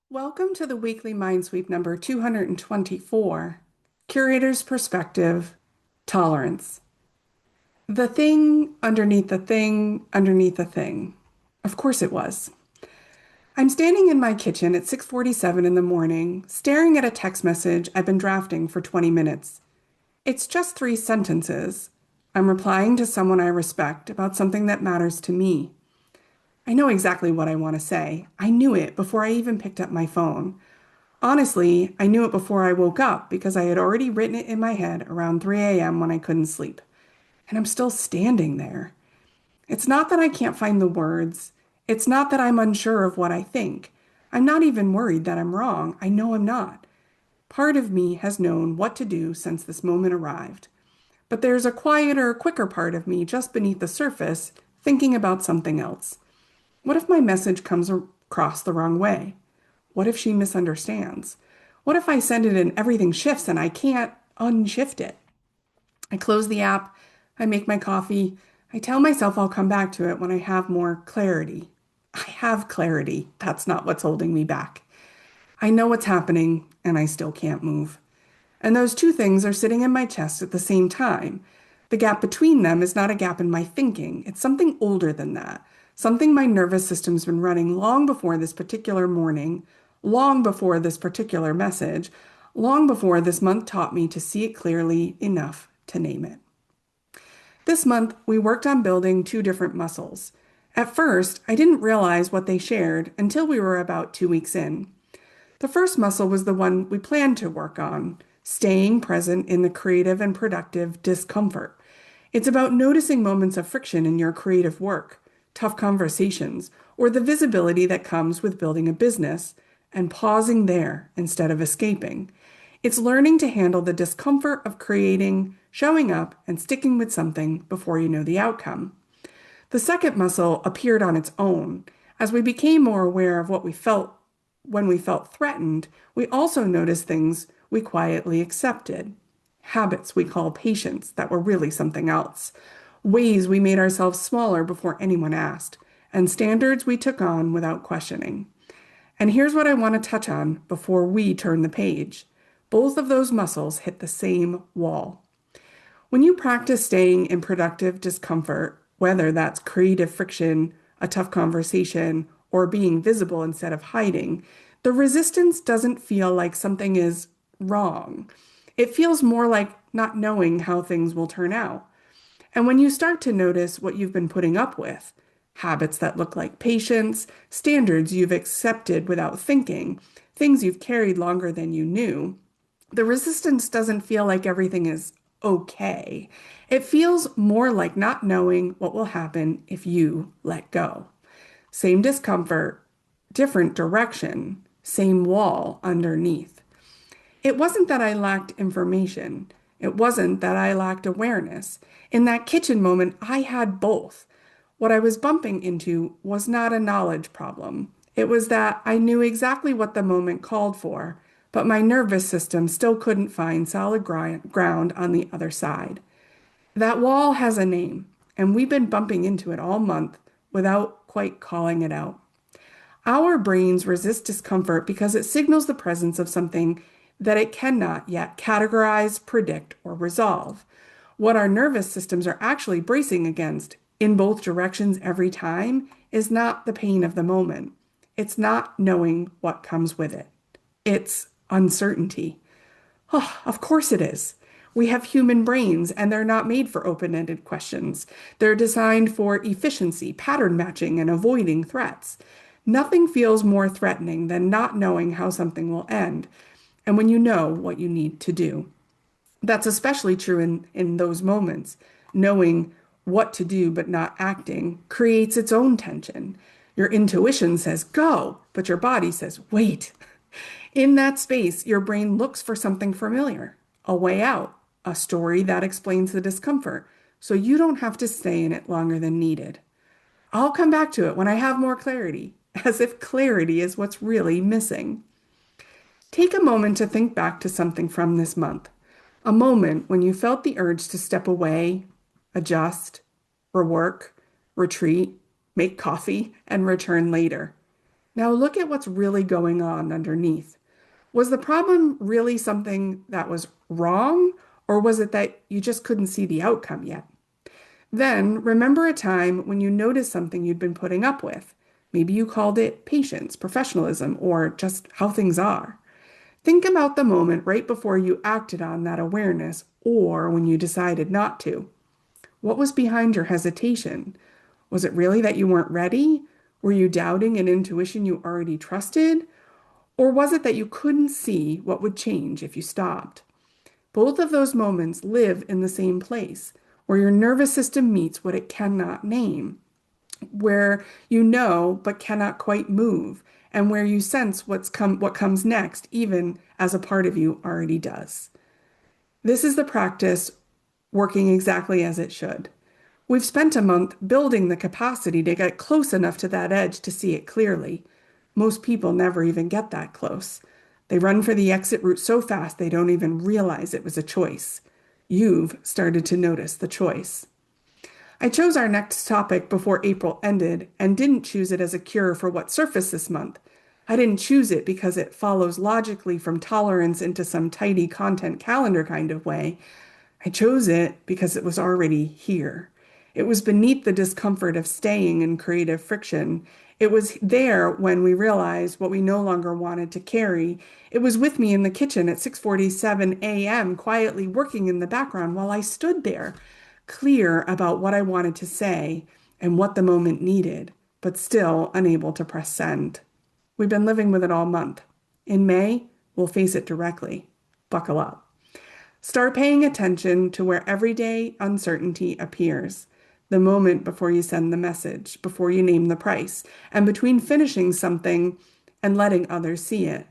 Welcome to the weekly MindSweep number 224, Curator's Perspective, Tolerance. The thing underneath the thing underneath the thing. Of course it was. I'm standing in my kitchen at 6:47 in the morning, staring at a text message I've been drafting for 20 minutes. It's just 3 sentences. I'm replying to someone I respect about something that matters to me. I know exactly what I want to say. I knew it before I even picked up my phone. Honestly, I knew it before I woke up because I had already written it in my head around 3 a.m. when I couldn't sleep. And I'm still standing there. It's not that I can't find the words. It's not that I'm unsure of what I think. I'm not even worried that I'm wrong. I know I'm not. Part of me has known what to do since this moment arrived. But there's a quieter, quicker part of me just beneath the surface thinking about something else. What if my message comes across the wrong way? What if she misunderstands? What if I send it and everything shifts and I can't unshift it? I close the app, I make my coffee, I tell myself I'll come back to it when I have more clarity. I have clarity. That's not what's holding me back. I know what's happening and I still can't move. And those two things are sitting in my chest at the same time. The gap between them is not a gap in my thinking. It's something older than that. Something my nervous system's been running long before this particular morning, long before this particular message, long before this month taught me to see it clearly enough to name it. This month, we worked on building two different muscles. At first, I didn't realize what they shared until we were about 2 weeks in. The first muscle was the one we planned to work on, staying present in the creative and productive discomfort. It's about noticing moments of friction in your creative work, tough conversations, or the visibility that comes with building a business, and pausing there instead of escaping. It's learning to handle the discomfort of creating, showing up, and sticking with something before you know the outcome. The second muscle appeared on its own. As we became more aware of what we felt when we felt threatened, we also noticed things we quietly accepted. Habits we call patience that were really something else. Ways we made ourselves smaller before anyone asked. And standards we took on without questioning. And here's what I want to touch on before we turn the page. Both of those muscles hit the same wall. When you practice staying in productive discomfort, whether that's creative friction, a tough conversation, or being visible instead of hiding, the resistance doesn't feel like something is wrong. It feels more like not knowing how things will turn out. And when you start to notice what you've been putting up with, habits that look like patience, standards you've accepted without thinking, things you've carried longer than you knew, the resistance doesn't feel like everything is okay. It feels more like not knowing what will happen if you let go. Same discomfort, different direction, same wall underneath. It wasn't that I lacked information. It wasn't that I lacked awareness. In that kitchen moment, I had both. What I was bumping into was not a knowledge problem. It was that I knew exactly what the moment called for, but my nervous system still couldn't find solid ground on the other side. That wall has a name, and we've been bumping into it all month without quite calling it out. Our brains resist discomfort because it signals the presence of something that it cannot yet categorize, predict, or resolve. What our nervous systems are actually bracing against in both directions every time is not the pain of the moment. It's not knowing what comes with it. It's uncertainty. Oh, of course it is. We have human brains and they're not made for open-ended questions. They're designed for efficiency, pattern matching, and avoiding threats. Nothing feels more threatening than not knowing how something will end, and when you know what you need to do. That's especially true in those moments. Knowing what to do but not acting creates its own tension. Your intuition says go, but your body says wait. In that space, your brain looks for something familiar, a way out, a story that explains the discomfort, so you don't have to stay in it longer than needed. I'll come back to it when I have more clarity, as if clarity is what's really missing. Take a moment to think back to something from this month, a moment when you felt the urge to step away, adjust, rework, retreat, make coffee, and return later. Now look at what's really going on underneath. Was the problem really something that was wrong, or was it that you just couldn't see the outcome yet? Then remember a time when you noticed something you'd been putting up with. Maybe you called it patience, professionalism, or just how things are. Think about the moment right before you acted on that awareness or when you decided not to. What was behind your hesitation? Was it really that you weren't ready? Were you doubting an intuition you already trusted? Or was it that you couldn't see what would change if you stopped? Both of those moments live in the same place, where your nervous system meets what it cannot name, where you know but cannot quite move, and where you sense what comes next, even as a part of you already does. This is the practice working exactly as it should. We've spent a month building the capacity to get close enough to that edge to see it clearly. Most people never even get that close. They run for the exit route so fast they don't even realize it was a choice. You've started to notice the choice. I chose our next topic before April ended and didn't choose it as a cure for what surfaced this month. I didn't choose it because it follows logically from tolerance into some tidy content calendar kind of way. I chose it because it was already here. It was beneath the discomfort of staying in creative friction. It was there when we realized what we no longer wanted to carry. It was with me in the kitchen at 6:47 a.m., quietly working in the background while I stood there, clear about what I wanted to say and what the moment needed, but still unable to press send. We've been living with it all month. In May, we'll face it directly. Buckle up. Start paying attention to where everyday uncertainty appears. The moment before you send the message, before you name the price, and between finishing something and letting others see it.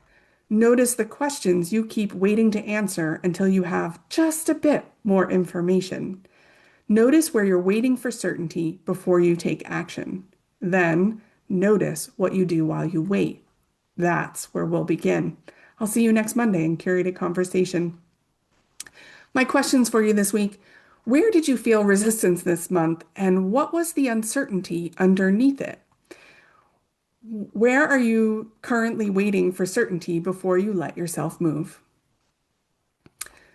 Notice the questions you keep waiting to answer until you have just a bit more information. Notice where you're waiting for certainty before you take action. Then notice what you do while you wait. That's where we'll begin. I'll see you next Monday in Curated Conversation. My questions for you this week: where did you feel resistance this month, and what was the uncertainty underneath it? Where are you currently waiting for certainty before you let yourself move?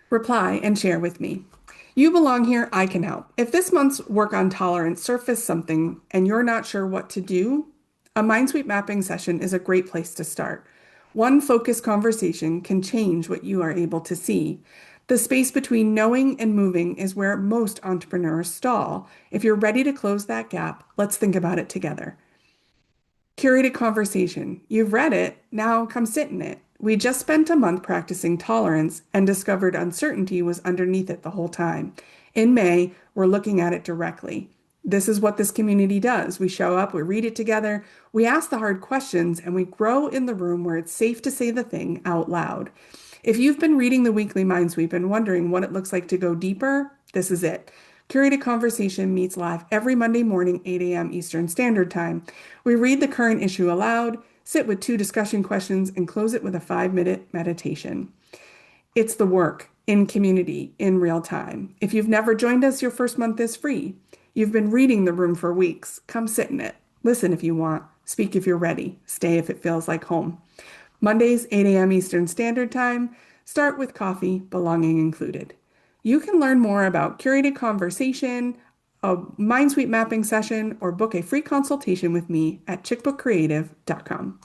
Reply and share with me. You belong here, I can help. If this month's work on tolerance surfaced something and you're not sure what to do, a MindSweep mapping session is a great place to start. One focused conversation can change what you are able to see. The space between knowing and moving is where most entrepreneurs stall. If you're ready to close that gap, let's think about it together. Curated conversation. You've read it, now come sit in it. We just spent a month practicing tolerance and discovered uncertainty was underneath it the whole time. In May, we're looking at it directly. This is what this community does. We show up, we read it together, we ask the hard questions, and we grow in the room where it's safe to say the thing out loud. If you've been reading the weekly MindSweep and wondering what it looks like to go deeper, this is it. Curated Conversation meets live every Monday morning, 8 a.m. Eastern Standard Time. We read the current issue aloud, sit with 2 discussion questions, and close it with a 5-minute meditation. It's the work in community in real time. If you've never joined us, your first month is free. You've been reading the room for weeks. Come sit in it. Listen if you want. Speak if you're ready. Stay if it feels like home. Mondays, 8 a.m. Eastern Standard Time. Start with coffee, belonging included. You can learn more about Curated Conversation, a MindSweep mapping session, or book a free consultation with me at chickbookcreative.com.